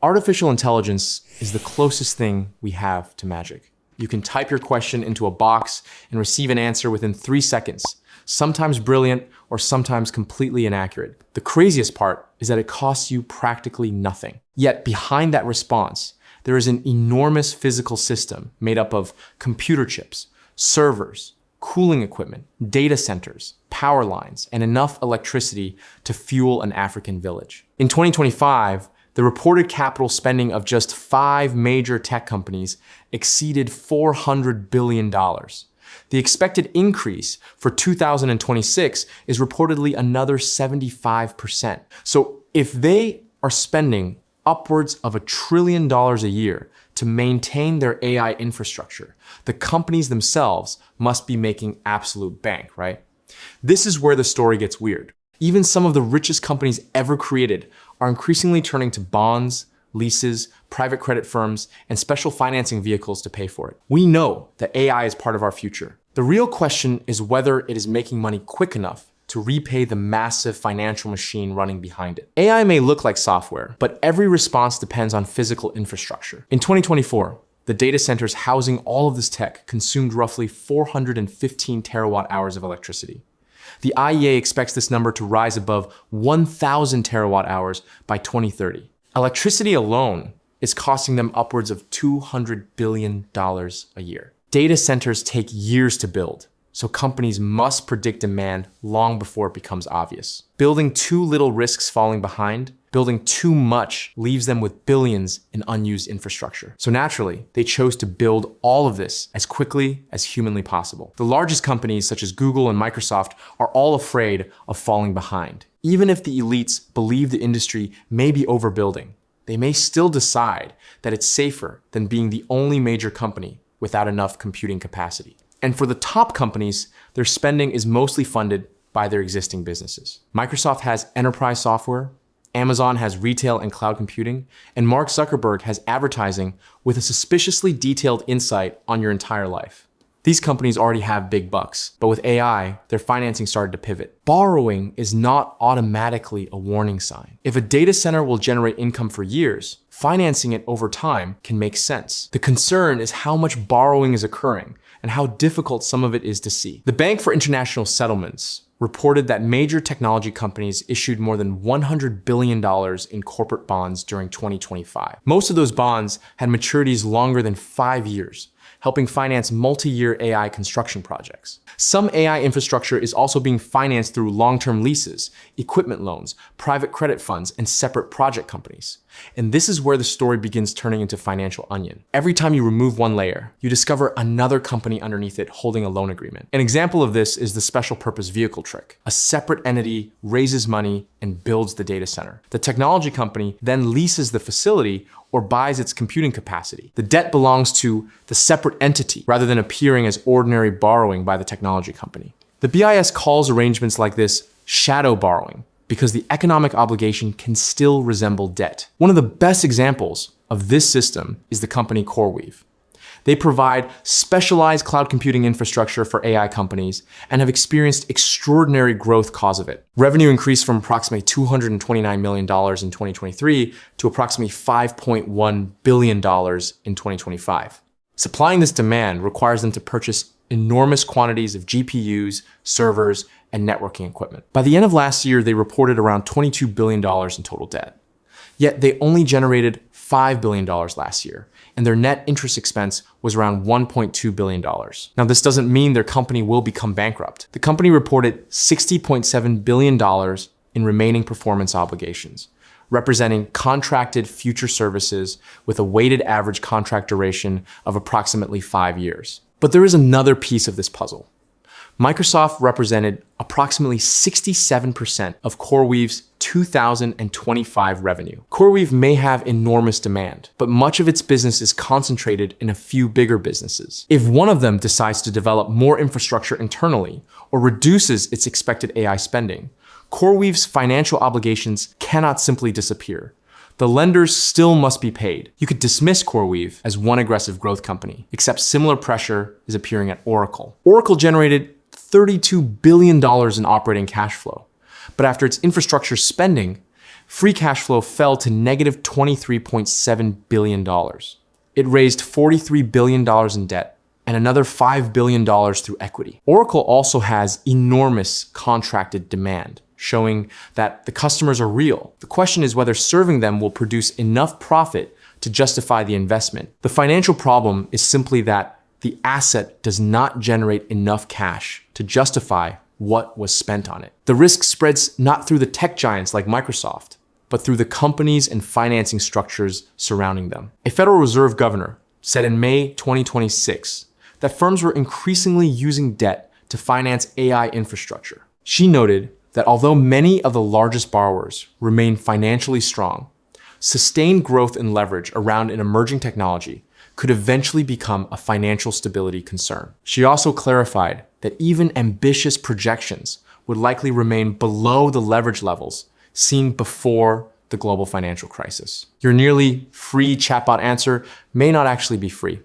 Artificial intelligence is the closest thing we have to magic. You can type your question into a box and receive an answer within 3 seconds, sometimes brilliant or sometimes completely inaccurate. The craziest part is that it costs you practically nothing. Yet behind that response, there is an enormous physical system made up of computer chips, servers, cooling equipment, data centers, power lines, and enough electricity to fuel an African village. In 2025, the reported capital spending of just 5 major tech companies exceeded $400 billion. The expected increase for 2026 is reportedly another 75%. So if they are spending upwards of $1 trillion a year to maintain their AI infrastructure, the companies themselves must be making absolute bank, right? This is where the story gets weird. Even some of the richest companies ever created are increasingly turning to bonds, leases, private credit firms, and special financing vehicles to pay for it. We know that AI is part of our future. The real question is whether it is making money quick enough to repay the massive financial machine running behind it. AI may look like software, but every response depends on physical infrastructure. In 2024, the data centers housing all of this tech consumed roughly 415 terawatt hours of electricity. The IEA expects this number to rise above 1,000 terawatt hours by 2030. Electricity alone is costing them upwards of $200 billion a year. Data centers take years to build, so companies must predict demand long before it becomes obvious. Building too little risks falling behind. Building too much leaves them with billions in unused infrastructure. So naturally, they chose to build all of this as quickly as humanly possible. The largest companies such as Google and Microsoft are all afraid of falling behind. Even if the elites believe the industry may be overbuilding, they may still decide that it's safer than being the only major company without enough computing capacity. And for the top companies, their spending is mostly funded by their existing businesses. Microsoft has enterprise software, Amazon has retail and cloud computing, and Mark Zuckerberg has advertising with a suspiciously detailed insight on your entire life. These companies already have big bucks, but with AI, their financing started to pivot. Borrowing is not automatically a warning sign. If a data center will generate income for years, financing it over time can make sense. The concern is how much borrowing is occurring and how difficult some of it is to see. The Bank for International Settlements reported that major technology companies issued more than $100 billion in corporate bonds during 2025. Most of those bonds had maturities longer than 5 years, helping finance multi-year AI construction projects. Some AI infrastructure is also being financed through long-term leases, equipment loans, private credit funds, and separate project companies. And this is where the story begins turning into financial onion. Every time you remove one layer, you discover another company underneath it holding a loan agreement. An example of this is the special purpose vehicle trick. A separate entity raises money and builds the data center. The technology company then leases the facility or buys its computing capacity. The debt belongs to the separate entity rather than appearing as ordinary borrowing by the technology company. The BIS calls arrangements like this shadow borrowing, because the economic obligation can still resemble debt. One of the best examples of this system is the company CoreWeave. They provide specialized cloud computing infrastructure for AI companies and have experienced extraordinary growth cause of it. Revenue increased from approximately $229 million in 2023 to approximately $5.1 billion in 2025. Supplying this demand requires them to purchase enormous quantities of GPUs, servers, and networking equipment. By the end of last year, they reported around $22 billion in total debt. Yet they only generated $5 billion last year, and their net interest expense was around $1.2 billion. Now, this doesn't mean their company will become bankrupt. The company reported $60.7 billion in remaining performance obligations, representing contracted future services with a weighted average contract duration of approximately 5 years. But there is another piece of this puzzle. Microsoft represented approximately 67% of CoreWeave's 2025 revenue. CoreWeave may have enormous demand, but much of its business is concentrated in a few bigger businesses. If one of them decides to develop more infrastructure internally or reduces its expected AI spending, CoreWeave's financial obligations cannot simply disappear. The lenders still must be paid. You could dismiss CoreWeave as one aggressive growth company, except similar pressure is appearing at Oracle. Oracle generated $32 billion in operating cash flow, but after its infrastructure spending, free cash flow fell to negative $23.7 billion. It raised $43 billion in debt and another $5 billion through equity. Oracle also has enormous contracted demand, showing that the customers are real. The question is whether serving them will produce enough profit to justify the investment. The financial problem is simply that the asset does not generate enough cash to justify what was spent on it. The risk spreads not through the tech giants like Microsoft, but through the companies and financing structures surrounding them. A Federal Reserve governor said in May 2026 that firms were increasingly using debt to finance AI infrastructure. She noted that although many of the largest borrowers remain financially strong, sustained growth and leverage around an emerging technology could eventually become a financial stability concern. She also clarified that even ambitious projections would likely remain below the leverage levels seen before the global financial crisis. Your nearly free chatbot answer may not actually be free.